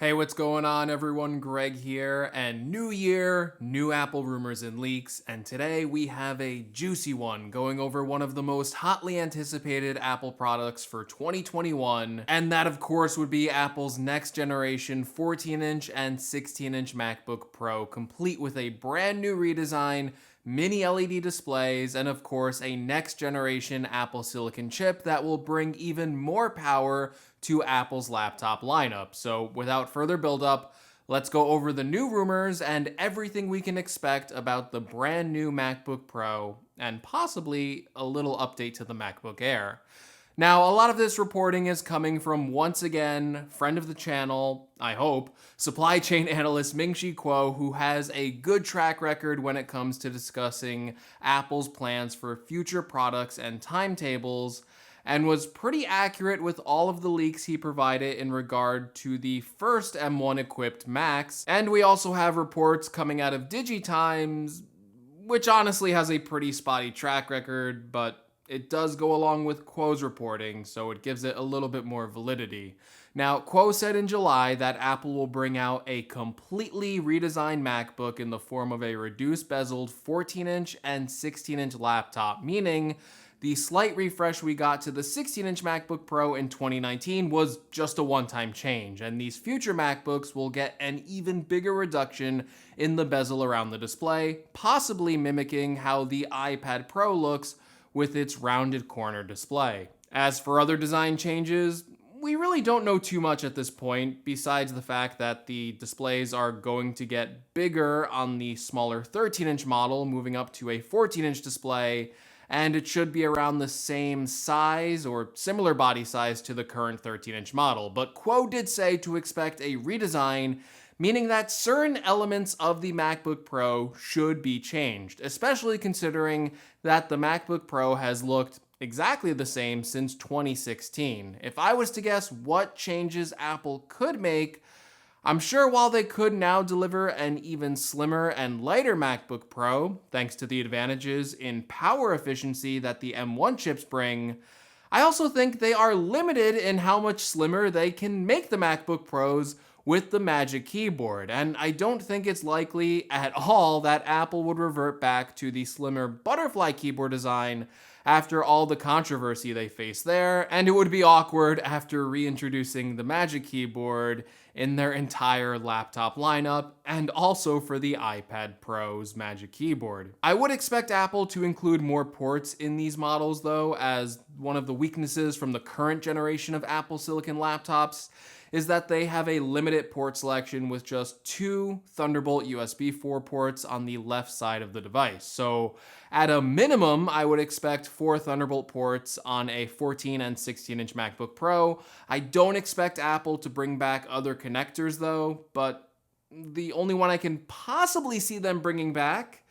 Hey, what's going on, everyone? Greg here, and new year, new Apple rumors and leaks, and today we have a juicy one going over one of the most hotly anticipated Apple products for 2021, and that, of course, would be Apple's next generation 14-inch and 16-inch MacBook Pro, complete with a brand new redesign, mini LED displays, and of course, a next generation Apple Silicon chip that will bring even more power to Apple's laptop lineup. So, without further buildup, let's go over the new rumors and everything we can expect about the brand new MacBook Pro and possibly a little update to the MacBook Air. Now, a lot of this reporting is coming from, once again, friend of the channel, I hope, supply chain analyst Ming-Chi Kuo, who has a good track record when it comes to discussing Apple's plans for future products and timetables, and was pretty accurate with all of the leaks he provided in regard to the first M1 equipped Macs. And we also have reports coming out of DigiTimes, which honestly has a pretty spotty track record, but it does go along with Kuo's reporting, so it gives it a little bit more validity. Now, Kuo said in July that Apple will bring out a completely redesigned MacBook in the form of a reduced bezeled 14-inch and 16-inch laptop, meaning the slight refresh we got to the 16-inch MacBook Pro in 2019 was just a one-time change, and these future MacBooks will get an even bigger reduction in the bezel around the display, possibly mimicking how the iPad Pro looks with its rounded corner display. As for other design changes, we really don't know too much at this point, besides the fact that the displays are going to get bigger on the smaller 13-inch model, moving up to a 14-inch display, and it should be around the same size or similar body size to the current 13-inch model. But Kuo did say to expect a redesign, meaning that certain elements of the MacBook Pro should be changed, especially considering that the MacBook Pro has looked exactly the same since 2016. If I was to guess what changes Apple could make, I'm sure while they could now deliver an even slimmer and lighter MacBook Pro, thanks to the advantages in power efficiency that the M1 chips bring, I also think they are limited in how much slimmer they can make the MacBook Pros with the Magic Keyboard, and I don't think it's likely at all that Apple would revert back to the slimmer butterfly keyboard design after all the controversy they faced there, and it would be awkward after reintroducing the Magic Keyboard in their entire laptop lineup, and also for the iPad Pro's Magic Keyboard. I would expect Apple to include more ports in these models though, as one of the weaknesses from the current generation of Apple Silicon laptops is that they have a limited port selection with just 2 Thunderbolt USB 4 ports on the left side of the device. So at a minimum, I would expect 4 Thunderbolt ports on a 14 and 16-inch MacBook Pro. I don't expect Apple to bring back other connectors though, but the only one I can possibly see them bringing back,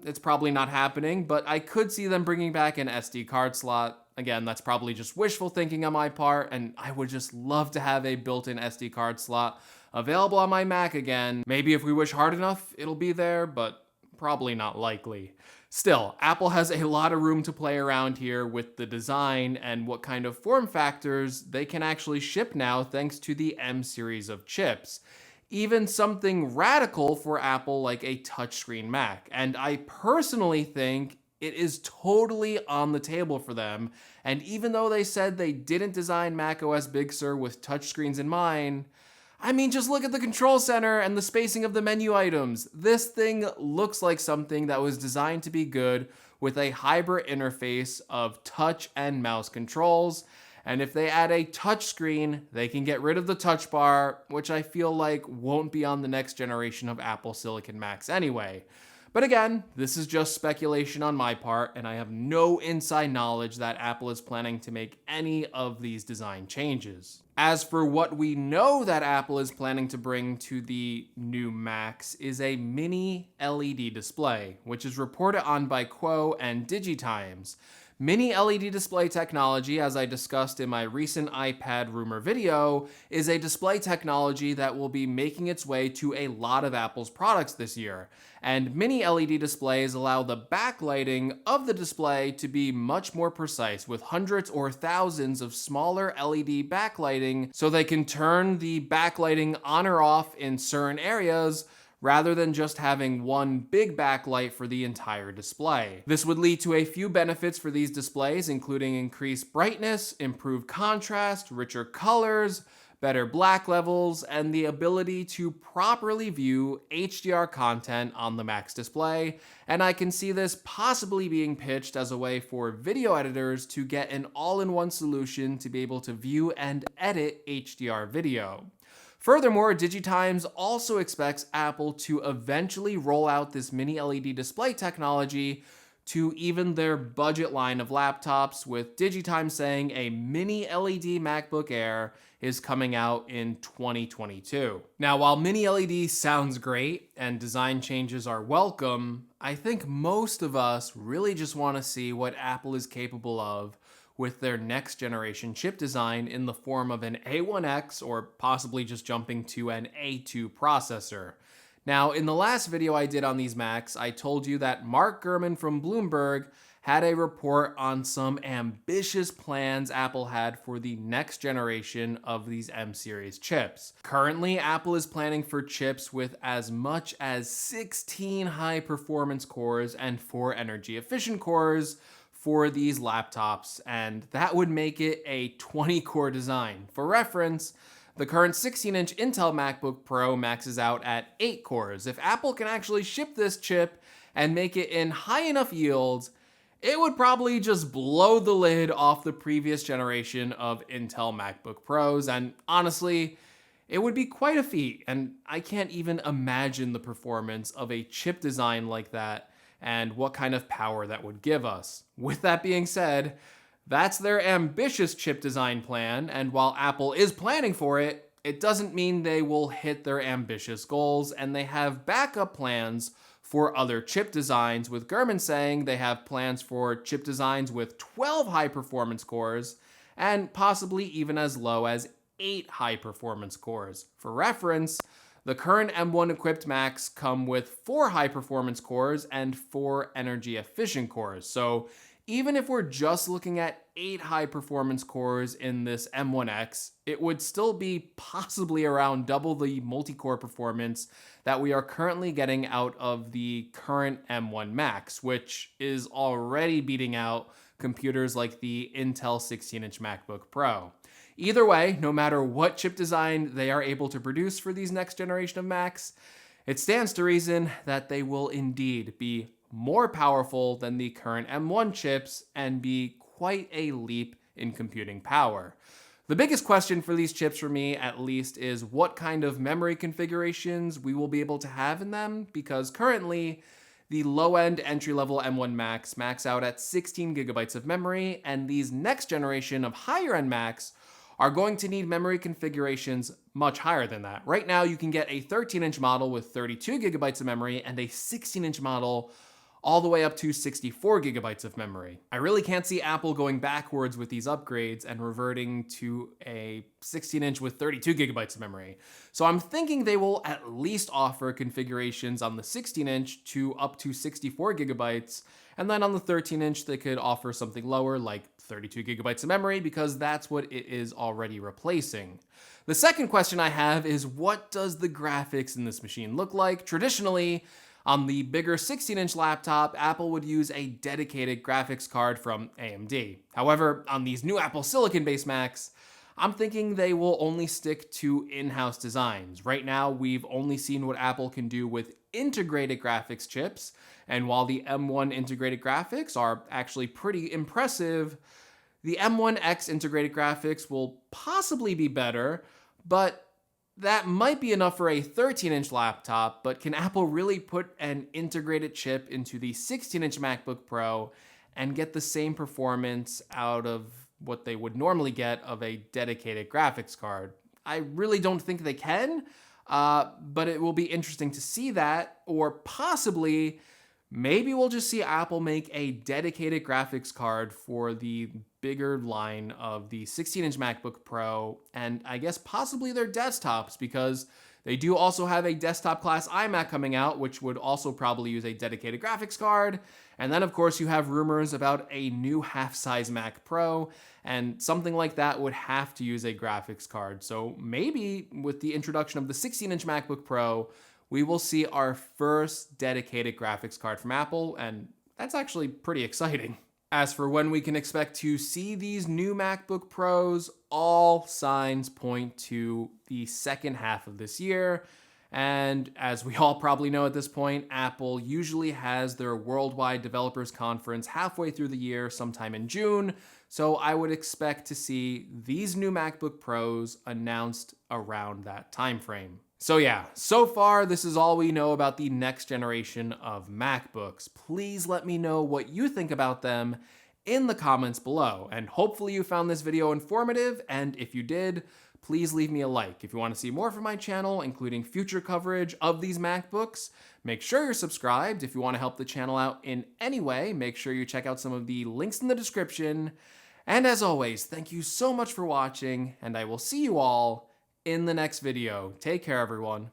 it's probably not happening, but I could see them bringing back an SD card slot. Again, that's probably just wishful thinking on my part, and I would just love to have a built-in SD card slot available on my Mac again. Maybe if we wish hard enough, it'll be there, but probably not likely. Still, Apple has a lot of room to play around here with the design and what kind of form factors they can actually ship now thanks to the M series of chips. Even something radical for Apple like a touchscreen Mac. And I personally think it is totally on the table for them. And even though they said they didn't design macOS Big Sur with touchscreens in mind, I mean, just look at the control center and the spacing of the menu items. This thing looks like something that was designed to be good with a hybrid interface of touch and mouse controls. And if they add a touchscreen, they can get rid of the touch bar, which I feel like won't be on the next generation of Apple Silicon Macs anyway. But again, this is just speculation on my part, and I have no inside knowledge that Apple is planning to make any of these design changes. As for what we know that Apple is planning to bring to the new Macs is a mini LED display, which is reported on by Kuo and DigiTimes. Mini LED display technology, as I discussed in my recent iPad rumor video, is a display technology that will be making its way to a lot of Apple's products this year. And mini LED displays allow the backlighting of the display to be much more precise, with hundreds or thousands of smaller LED backlighting, so they can turn the backlighting on or off in certain areas rather than just having one big backlight for the entire display. This would lead to a few benefits for these displays, including increased brightness, improved contrast, richer colors, better black levels, and the ability to properly view HDR content on the Mac's display. And I can see this possibly being pitched as a way for video editors to get an all-in-one solution to be able to view and edit HDR video. Furthermore, DigiTimes also expects Apple to eventually roll out this mini LED display technology to even their budget line of laptops, with DigiTimes saying a mini LED MacBook Air is coming out in 2022. Now, while mini LED sounds great and design changes are welcome, I think most of us really just want to see what Apple is capable of with their next generation chip design in the form of an A1X or possibly just jumping to an A2 processor. Now, in the last video I did on these Macs, I told you that Mark Gurman from Bloomberg had a report on some ambitious plans Apple had for the next generation of these M series chips. Currently, Apple is planning for chips with as much as 16 high performance cores and 4 energy efficient cores for these laptops, and that would make it a 20-core design. For reference, the current 16-inch Intel MacBook Pro maxes out at 8 cores. If Apple can actually ship this chip and make it in high enough yields, it would probably just blow the lid off the previous generation of Intel MacBook Pros, and honestly, it would be quite a feat, and I can't even imagine the performance of a chip design like that and what kind of power that would give us. With that being said, that's their ambitious chip design plan, and while Apple is planning for it, it doesn't mean they will hit their ambitious goals, and they have backup plans for other chip designs, with Gurman saying they have plans for chip designs with 12 high-performance cores, and possibly even as low as 8 high-performance cores. For reference, the current M1 equipped Macs come with 4 high-performance cores and 4 energy-efficient cores. So even if we're just looking at 8 high-performance cores in this M1X, it would still be possibly around double the multi-core performance that we are currently getting out of the current M1 Max, which is already beating out computers like the Intel 16-inch MacBook Pro. Either way, no matter what chip design they are able to produce for these next generation of Macs, it stands to reason that they will indeed be more powerful than the current M1 chips and be quite a leap in computing power. The biggest question for these chips for me, at least, is what kind of memory configurations we will be able to have in them, because currently the low-end entry-level M1 Macs max out at 16 gigabytes of memory, and these next generation of higher-end Macs are going to need memory configurations much higher than that. Right now, you can get a 13-inch model with 32 gigabytes of memory and a 16-inch model all the way up to 64 gigabytes of memory. I really can't see Apple going backwards with these upgrades and reverting to a 16-inch with 32 gigabytes of memory. So I'm thinking they will at least offer configurations on the 16-inch to up to 64 gigabytes, and then on the 13-inch they could offer something lower like 32 gigabytes of memory, because that's what it is already replacing. The second question I have is, what does the graphics in this machine look like? Traditionally, on the bigger 16-inch laptop, Apple would use a dedicated graphics card from AMD. However, on these new Apple Silicon-based Macs, I'm thinking they will only stick to in-house designs. Right now, we've only seen what Apple can do with integrated graphics chips, and while the M1 integrated graphics are actually pretty impressive, the M1X integrated graphics will possibly be better, but that might be enough for a 13-inch laptop. But can Apple really put an integrated chip into the 16-inch MacBook Pro and get the same performance out of what they would normally get of a dedicated graphics card? I really don't think they can, but it will be interesting to see that, or possibly Maybe we'll just see Apple make a dedicated graphics card for the bigger line of the 16-inch MacBook Pro, and I guess possibly their desktops, because they do also have a desktop class iMac coming out, which would also probably use a dedicated graphics card. And then, of course, you have rumors about a new half-size Mac Pro, and something like that would have to use a graphics card. So maybe with the introduction of the 16-inch MacBook Pro, we will see our first dedicated graphics card from Apple, and that's actually pretty exciting. As for when we can expect to see these new MacBook Pros, all signs point to the second half of this year. And as we all probably know at this point, Apple usually has their Worldwide Developers Conference halfway through the year, sometime in June. So I would expect to see these new MacBook Pros announced around that time frame. So yeah, so far this is all we know about the next generation of MacBooks. Please let me know what you think about them in the comments below. And hopefully you found this video informative, and if you did, please leave me a like. If you want to see more from my channel, including future coverage of these MacBooks, make sure you're subscribed. If you want to help the channel out in any way, make sure you check out some of the links in the description. And as always, thank you so much for watching, and I will see you all in the next video. Take care, everyone.